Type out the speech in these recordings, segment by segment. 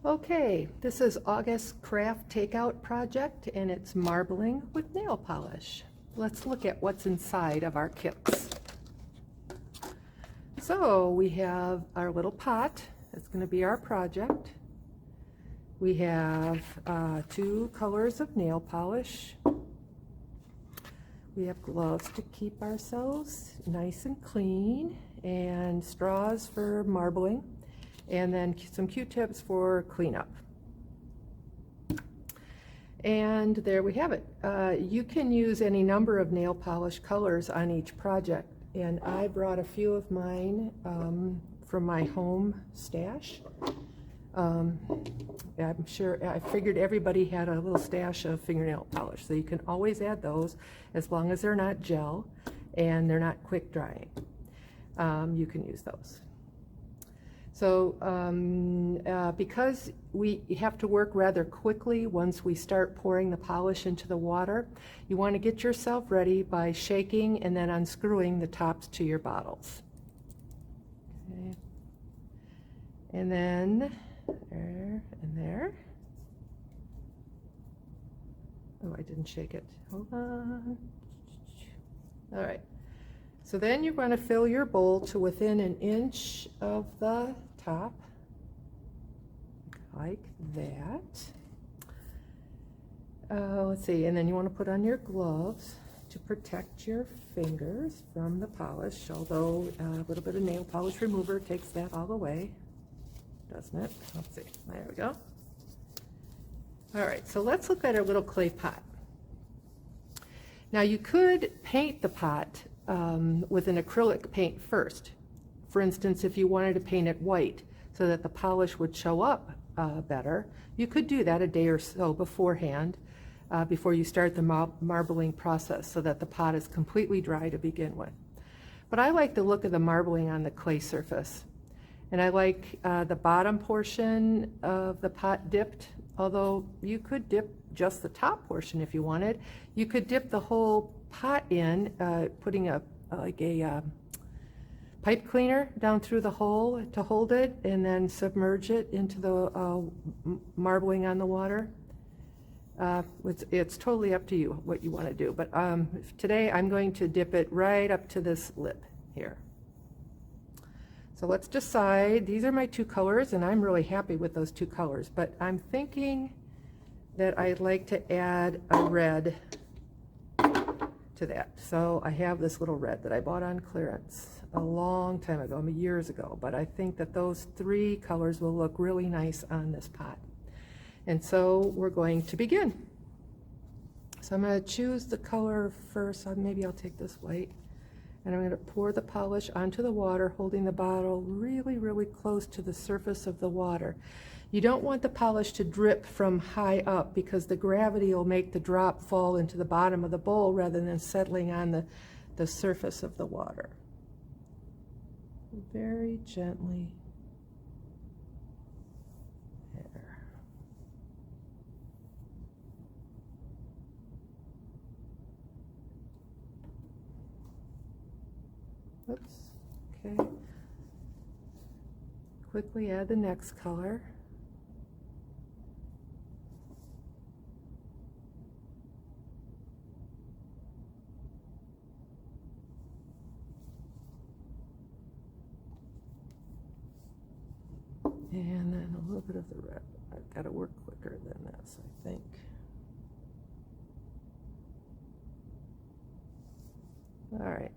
Okay, this is August Craft Takeout project and it's marbling with nail polish. Let's look at what's inside of our kits. So we have our little pot. It's going to be our project. We have 2 colors of nail polish. We have gloves to keep ourselves nice and clean, and straws for marbling, and then some Q-tips for cleanup. And there we have it. You can use any number of nail polish colors on each project, and I brought a few of mine from my home stash. I'm sure, I figured everybody had a little stash of fingernail polish, so you can always add those as long as they're not gel and they're not quick drying. You can use those. So because we have to work rather quickly once we start pouring the polish into the water, you want to get yourself ready by shaking and then unscrewing the tops to your bottles. Okay. And then there and there. Oh, I didn't shake it. Hold on. All right. So then you're going to fill your bowl to within an inch of the top, like that. Let's see, and then you want to put on your gloves to protect your fingers from the polish, although a little bit of nail polish remover takes that all away, doesn't it? Let's see, there we go. All right, so let's look at our little clay pot. Now you could paint the pot with an acrylic paint first. For instance, if you wanted to paint it white so that the polish would show up better, you could do that a day or so beforehand, before you start the marbling process, so that the pot is completely dry to begin with. But I like the look of the marbling on the clay surface. And I like the bottom portion of the pot dipped, although you could dip just the top portion if you wanted. You could dip the whole pot in, putting a pipe cleaner down through the hole to hold it, and then submerge it into the marbling on the water. It's totally up to you what you want to do, but today I'm going to dip it right up to this lip here. So let's decide. These are my 2 colors, and I'm really happy with those 2 colors, but I'm thinking that I'd like to add a red to that. So I have this little red that I bought on clearance a long time ago, years ago, but I think that those 3 colors will look really nice on this pot. And so we're going to begin. So I'm going to choose the color first. Maybe I'll take this white. And I'm going to pour the polish onto the water, holding the bottle really, really close to the surface of the water. You don't want the polish to drip from high up, because the gravity will make the drop fall into the bottom of the bowl rather than settling on the surface of the water. Very gently. There. Oops. Okay. Quickly add the next color. And then a little bit of the red. I've got to work quicker than this, I think. All right.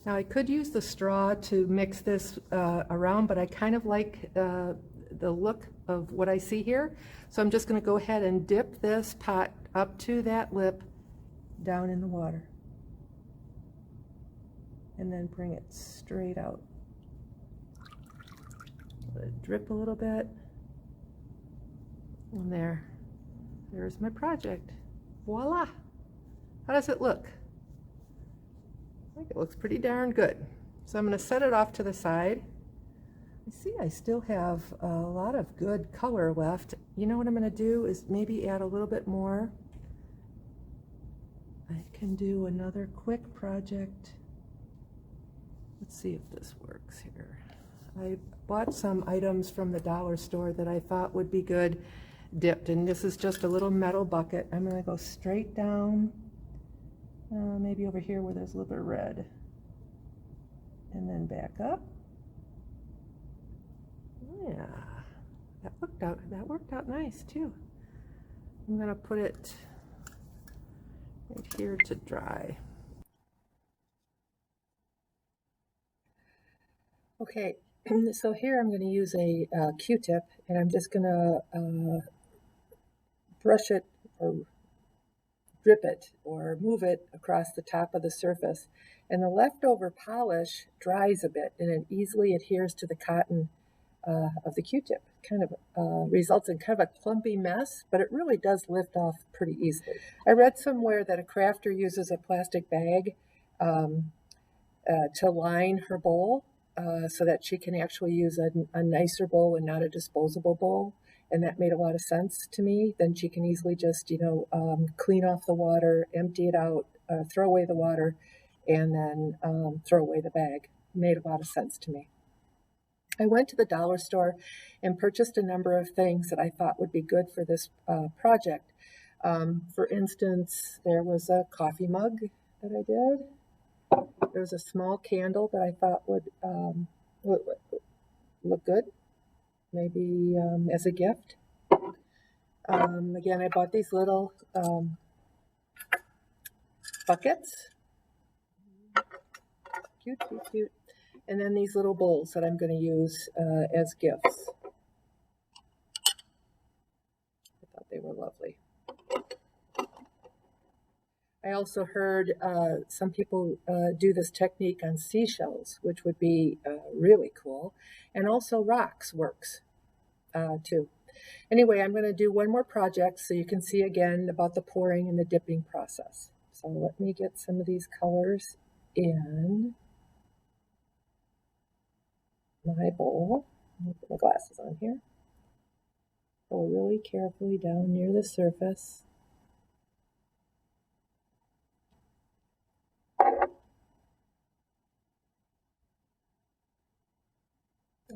Now I could use the straw to mix this around, but I kind of like the look of what I see here. So I'm just going to go ahead and dip this pot up to that lip down in the water. And then bring it straight out. Let it drip a little bit. And there's my project. Voila! How does it look? I think it looks pretty darn good. So I'm going to set it off to the side. I see I still have a lot of good color left. You know what I'm going to do is maybe add a little bit more. I can do another quick project Let's see if this works here. I bought some items from the dollar store that I thought would be good dipped, and this is just a little metal bucket. I'm going to go straight down, maybe over here where there's a little bit of red, and then back up. Yeah, that worked out nice too. I'm going to put it right here to dry. Okay, so here I'm going to use a Q-tip, and I'm just going to brush it or drip it or move it across the top of the surface. And the leftover polish dries a bit, and it easily adheres to the cotton of the Q-tip. Kind of results in kind of a clumpy mess, but it really does lift off pretty easily. I read somewhere that a crafter uses a plastic bag to line her bowl so that she can actually use a nicer bowl and not a disposable bowl. And that made a lot of sense to me. Then she can easily just, clean off the water, empty it out, throw away the water, and then throw away the bag. Made a lot of sense to me. I went to the dollar store and purchased a number of things that I thought would be good for this project. For instance, there was a coffee mug that I did. There was a small candle that I thought would look good, maybe as a gift. Again, I bought these little buckets. Cute, cute, cute. And then these little bowls that I'm going to use as gifts. I thought they were lovely. I also heard some people do this technique on seashells, which would be really cool. And also rocks works too. Anyway, I'm going to do one more project so you can see again about the pouring and the dipping process. So let me get some of these colors in my bowl. I'll put my glasses on here. Go really carefully down near the surface.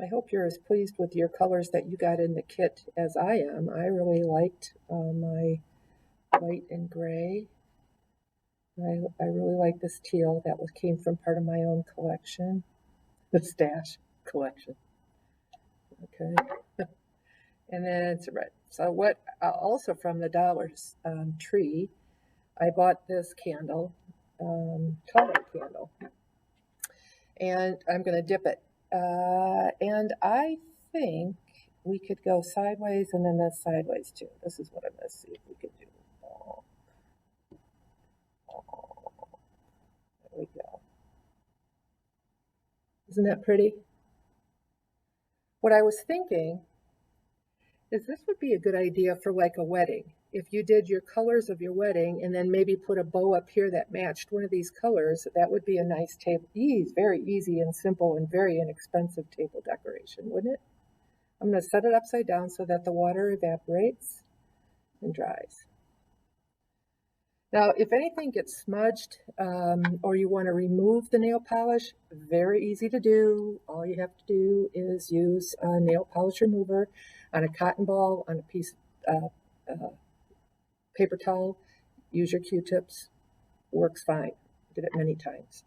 I hope you're as pleased with your colors that you got in the kit as I am. I really liked my white and gray. I really like this teal. That came from part of my own collection, the stash collection. Okay. And then it's red. So what, also from the Dollar Tree, I bought this candle, taller candle, and I'm going to dip it. And I think we could go sideways and then this sideways too. This is what I'm going to see if we can do. There we go. Isn't that pretty? What I was thinking is this would be a good idea for like a wedding. If you did your colors of your wedding and then maybe put a bow up here that matched one of these colors, that would be a nice table. Very easy and simple and very inexpensive table decoration, wouldn't it? I'm going to set it upside down so that the water evaporates and dries. Now, if anything gets smudged or you want to remove the nail polish, very easy to do. All you have to do is use a nail polish remover on a cotton ball, on a piece of paper towel. Use your Q-tips. Works fine. Did it many times.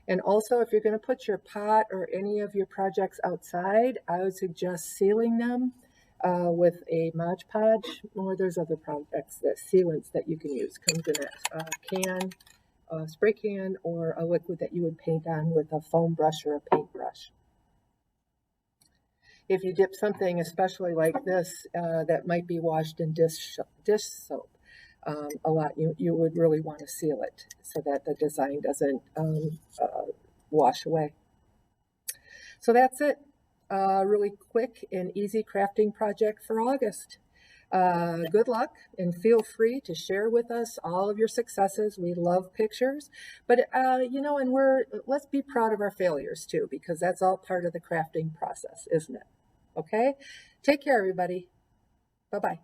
And also, if you're going to put your pot or any of your projects outside, I would suggest sealing them with a Mod Podge, or there's other products, that sealants that you can use. Comes in a can, a spray can, or a liquid that you would paint on with a foam brush or a paintbrush. If you dip something, especially like this, that might be washed in dish soap a lot, you would really want to seal it so that the design doesn't wash away. So that's it. Really quick and easy crafting project for August. Good luck, and feel free to share with us all of your successes. We love pictures, but and let's be proud of our failures too, because that's all part of the crafting process, isn't it? Okay? Take care, everybody. Bye-bye.